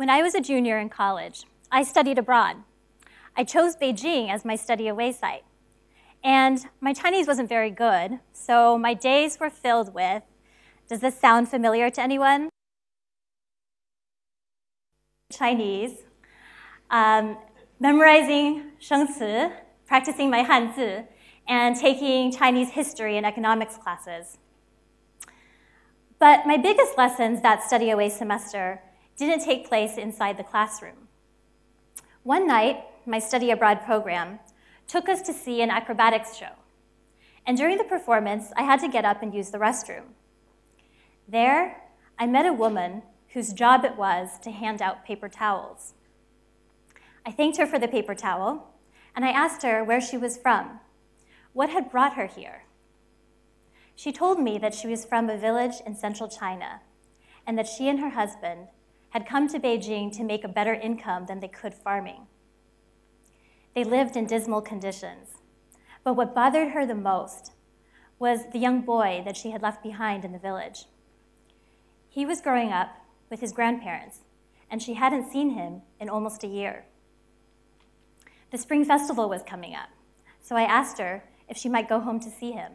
When I was a junior in college, I studied abroad. I chose Beijing as my study away site. And my Chinese wasn't very good, so my days were filled with, does this sound familiar to anyone? Chinese, memorizing shengci, practicing my Hanzi, and taking Chinese history and economics classes. But my biggest lessons that study away semester didn't take place inside the classroom. One night, my study abroad program took us to see an acrobatics show. And during the performance, I had to get up and use the restroom. There, I met a woman whose job it was to hand out paper towels. I thanked her for the paper towel, and I asked her where she was from, what had brought her here. She told me that she was from a village in central China, and that she and her husband had come to Beijing to make a better income than they could farming. They lived in dismal conditions, but what bothered her the most was the young boy that she had left behind in the village. He was growing up with his grandparents, and she hadn't seen him in almost a year. The Spring Festival was coming up, so I asked her if she might go home to see him.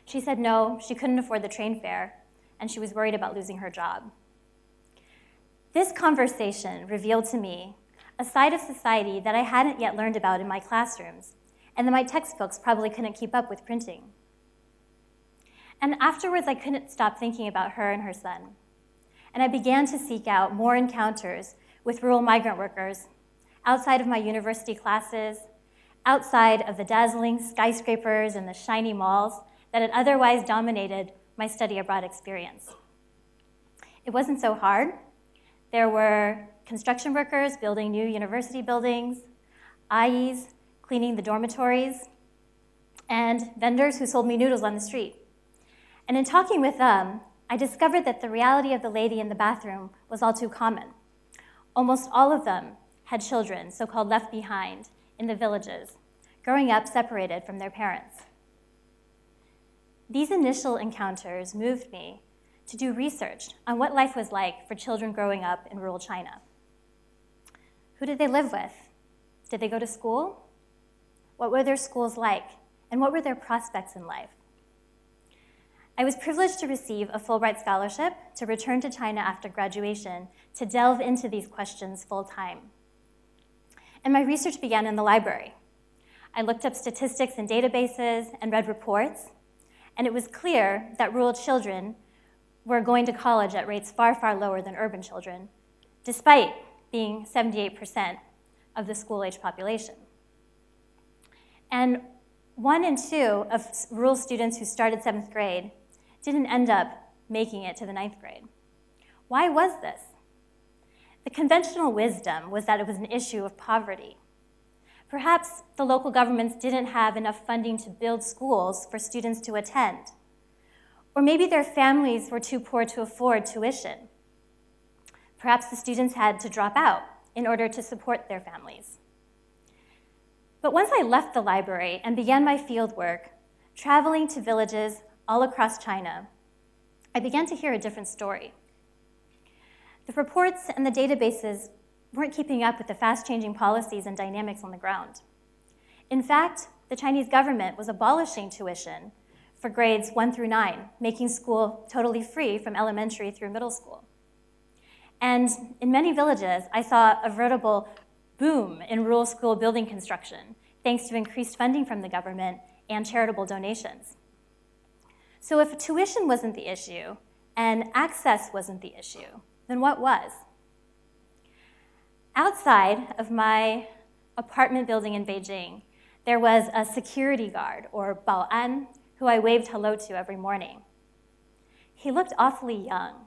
She said no, she couldn't afford the train fare, and she was worried about losing her job. This conversation revealed to me a side of society that I hadn't yet learned about in my classrooms, and that my textbooks probably couldn't keep up with printing. And afterwards, I couldn't stop thinking about her and her son. And I began to seek out more encounters with rural migrant workers outside of my university classes, outside of the dazzling skyscrapers and the shiny malls that had otherwise dominated my study abroad experience. It wasn't so hard. There were construction workers building new university buildings, AIs cleaning the dormitories, and vendors who sold me noodles on the street. And in talking with them, I discovered that the reality of the lady in the bathroom was all too common. Almost all of them had children, so-called left behind, in the villages, growing up separated from their parents. These initial encounters moved me to do research on what life was like for children growing up in rural China. Who did they live with? Did they go to school? What were their schools like? And what were their prospects in life? I was privileged to receive a Fulbright scholarship to return to China after graduation to delve into these questions full-time. And my research began in the library. I looked up statistics in databases and read reports, and it was clear that rural children were going to college at rates far, far lower than urban children, despite being 78% of the school-age population. And 1 in 2 of rural students who started 7th grade didn't end up making it to the 9th grade. Why was this? The conventional wisdom was that it was an issue of poverty. Perhaps the local governments didn't have enough funding to build schools for students to attend. Or maybe their families were too poor to afford tuition. Perhaps the students had to drop out in order to support their families. But once I left the library and began my field work, traveling to villages all across China, I began to hear a different story. The reports and the databases weren't keeping up with the fast-changing policies and dynamics on the ground. In fact, the Chinese government was abolishing tuition for grades 1 through 9, making school totally free from elementary through middle school. And in many villages, I saw a veritable boom in rural school building construction, thanks to increased funding from the government and charitable donations. So if tuition wasn't the issue and access wasn't the issue, then what was? Outside of my apartment building in Beijing, there was a security guard, or baoan, who I waved hello to every morning. He looked awfully young,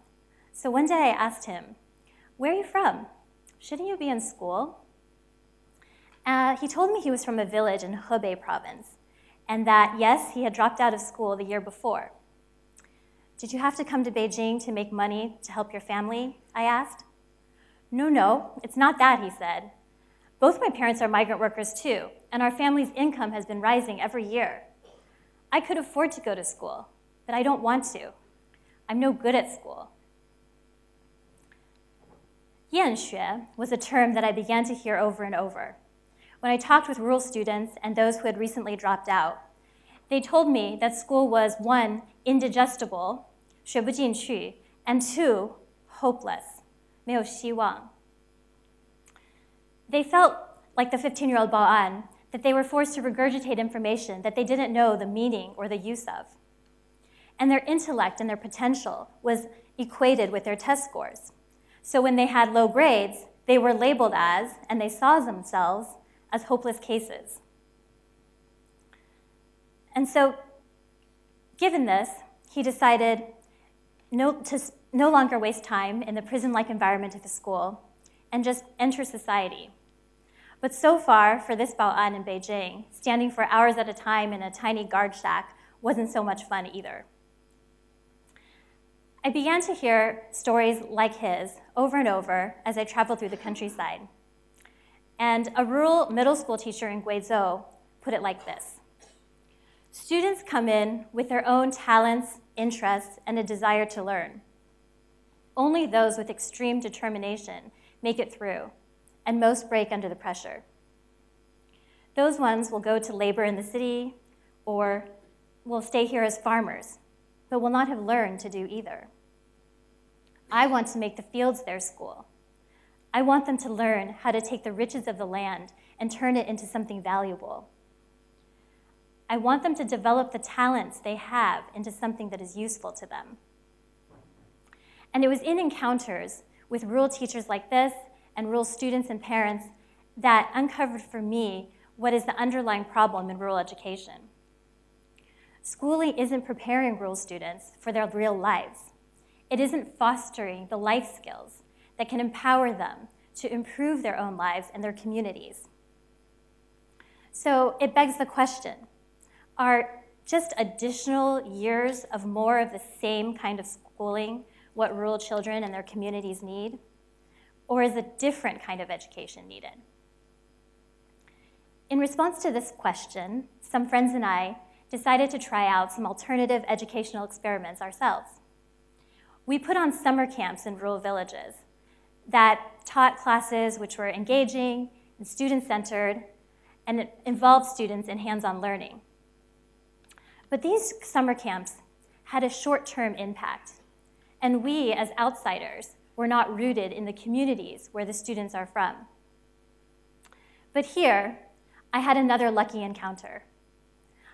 so one day I asked him, "Where are you from? Shouldn't you be in school?" He told me he was from a village in Hebei province, and that, yes, he had dropped out of school the year before. "Did you have to come to Beijing to make money to help your family?" I asked. No, it's not that," he said. "Both my parents are migrant workers too, and our family's income has been rising every year. I could afford to go to school, but I don't want to. I'm no good at school." Diane was a term that I began to hear over and over. When I talked with rural students and those who had recently dropped out, they told me that school was, 1, indigestible, 学不进去, and 2, hopeless, 没有希望. They felt like the 15-year-old Bao'an, that they were forced to regurgitate information that they didn't know the meaning or the use of. And their intellect and their potential was equated with their test scores. So when they had low grades, they were labeled as, and they saw themselves as hopeless cases. And so, given this, he decided to no longer waste time in the prison-like environment of the school and just enter society. But so far, for this Bao'an in Beijing, standing for hours at a time in a tiny guard shack wasn't so much fun either. I began to hear stories like his over and over as I traveled through the countryside. And a rural middle school teacher in Guizhou put it like this. Students come in with their own talents, interests, and a desire to learn. Only those with extreme determination make it through, and most break under the pressure. Those ones will go to labor in the city or will stay here as farmers, but will not have learned to do either. I want to make the fields their school. I want them to learn how to take the riches of the land and turn it into something valuable. I want them to develop the talents they have into something that is useful to them. And it was in encounters with rural teachers like this and rural students and parents that uncovered for me what is the underlying problem in rural education. Schooling isn't preparing rural students for their real lives. It isn't fostering the life skills that can empower them to improve their own lives and their communities. So it begs the question, are just additional years of more of the same kind of schooling what rural children and their communities need? Or is a different kind of education needed? In response to this question, some friends and I decided to try out some alternative educational experiments ourselves. We put on summer camps in rural villages that taught classes which were engaging and student-centered and it involved students in hands-on learning. But these summer camps had a short-term impact, and we, as outsiders, were not rooted in the communities where the students are from. But here, I had another lucky encounter.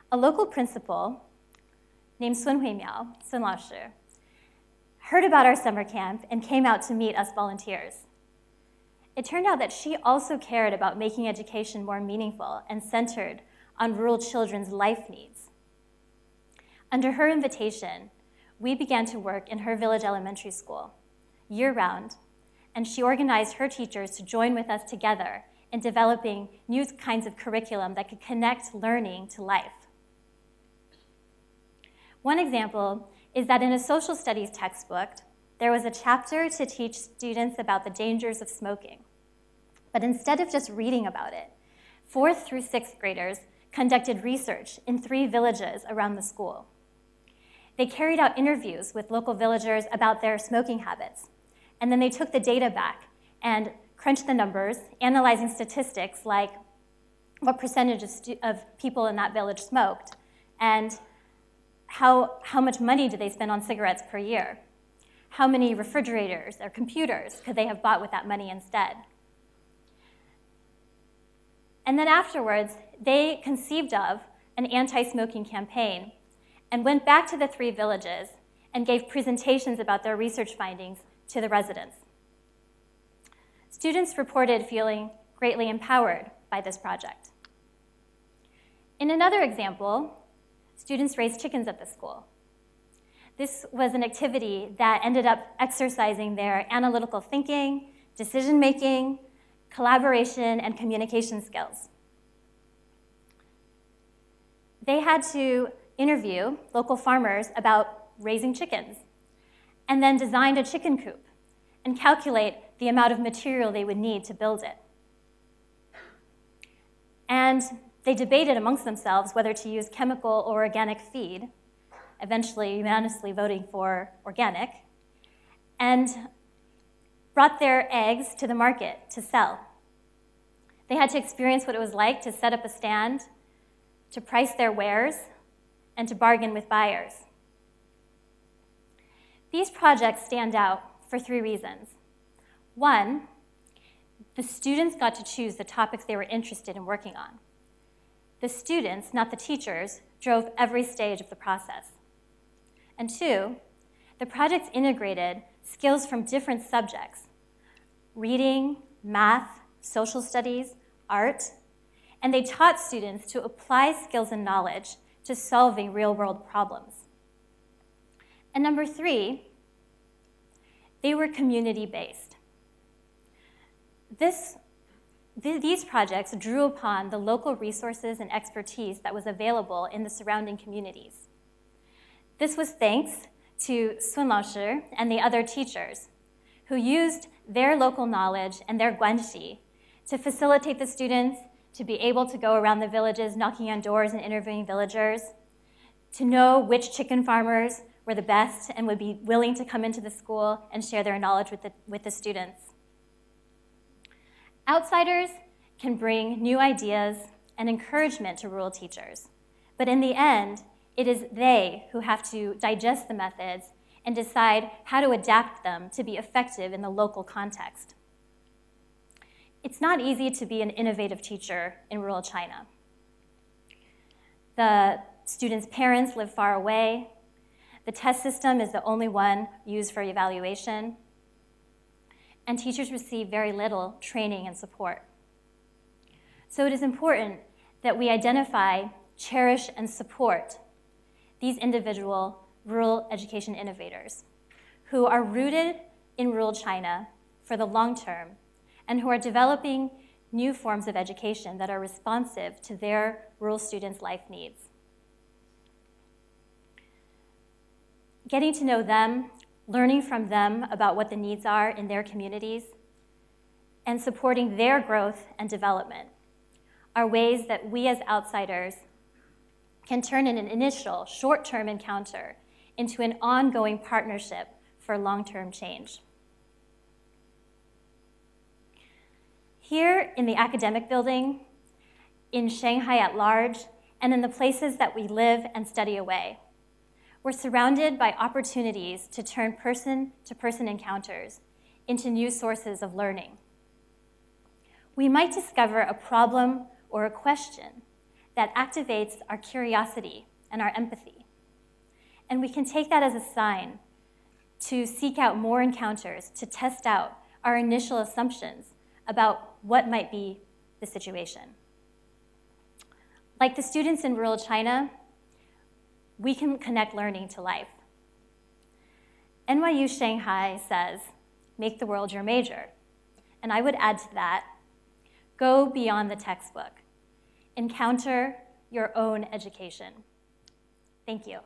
A local principal named Sun Huimiao, Sun Laoshi, heard about our summer camp and came out to meet us volunteers. It turned out that she also cared about making education more meaningful and centered on rural children's life needs. Under her invitation, we began to work in her village elementary school, year-round, and she organized her teachers to join with us together in developing new kinds of curriculum that could connect learning to life. One example is that in a social studies textbook, there was a chapter to teach students about the dangers of smoking. But instead of just reading about it, 4th through 6th graders conducted research in 3 villages around the school. They carried out interviews with local villagers about their smoking habits, and then they took the data back and crunched the numbers, analyzing statistics like what percentage of people in that village smoked, and how much money did they spend on cigarettes per year? How many refrigerators or computers could they have bought with that money instead? And then afterwards, they conceived of an anti-smoking campaign and went back to the 3 villages and gave presentations about their research findings to the residents. Students reported feeling greatly empowered by this project. In another example, students raised chickens at the school. This was an activity that ended up exercising their analytical thinking, decision-making, collaboration, and communication skills. They had to interview local farmers about raising chickens, and then designed a chicken coop and calculate the amount of material they would need to build it. And they debated amongst themselves whether to use chemical or organic feed, eventually unanimously voting for organic. And brought their eggs to the market to sell. They had to experience what it was like to set up a stand, to price their wares, and to bargain with buyers. These projects stand out for 3 reasons. 1, the students got to choose the topics they were interested in working on. The students, not the teachers, drove every stage of the process. And 2, the projects integrated skills from different subjects: reading, math, social studies, art, and they taught students to apply skills and knowledge to solving real-world problems. And number 3, they were community-based. These projects drew upon the local resources and expertise that was available in the surrounding communities. This was thanks to Sun Laoshi and the other teachers who used their local knowledge and their guanxi to facilitate the students to be able to go around the villages knocking on doors and interviewing villagers, to know which chicken farmers were the best and would be willing to come into the school and share their knowledge with the students. Outsiders can bring new ideas and encouragement to rural teachers, but in the end, it is they who have to digest the methods and decide how to adapt them to be effective in the local context. It's not easy to be an innovative teacher in rural China. The students' parents live far away. The test system is the only one used for evaluation. And teachers receive very little training and support. So it is important that we identify, cherish, and support these individual rural education innovators who are rooted in rural China for the long term and who are developing new forms of education that are responsive to their rural students' life needs. Getting to know them, learning from them about what the needs are in their communities, and supporting their growth and development are ways that we as outsiders can turn an initial short-term encounter into an ongoing partnership for long-term change. Here in the academic building, in Shanghai at large, and in the places that we live and study away, we're surrounded by opportunities to turn person-to-person encounters into new sources of learning. We might discover a problem or a question that activates our curiosity and our empathy. And we can take that as a sign to seek out more encounters, to test out our initial assumptions about what might be the situation. Like the students in rural China, we can connect learning to life. NYU Shanghai says, make the world your major. And I would add to that, go beyond the textbook. Encounter your own education. Thank you.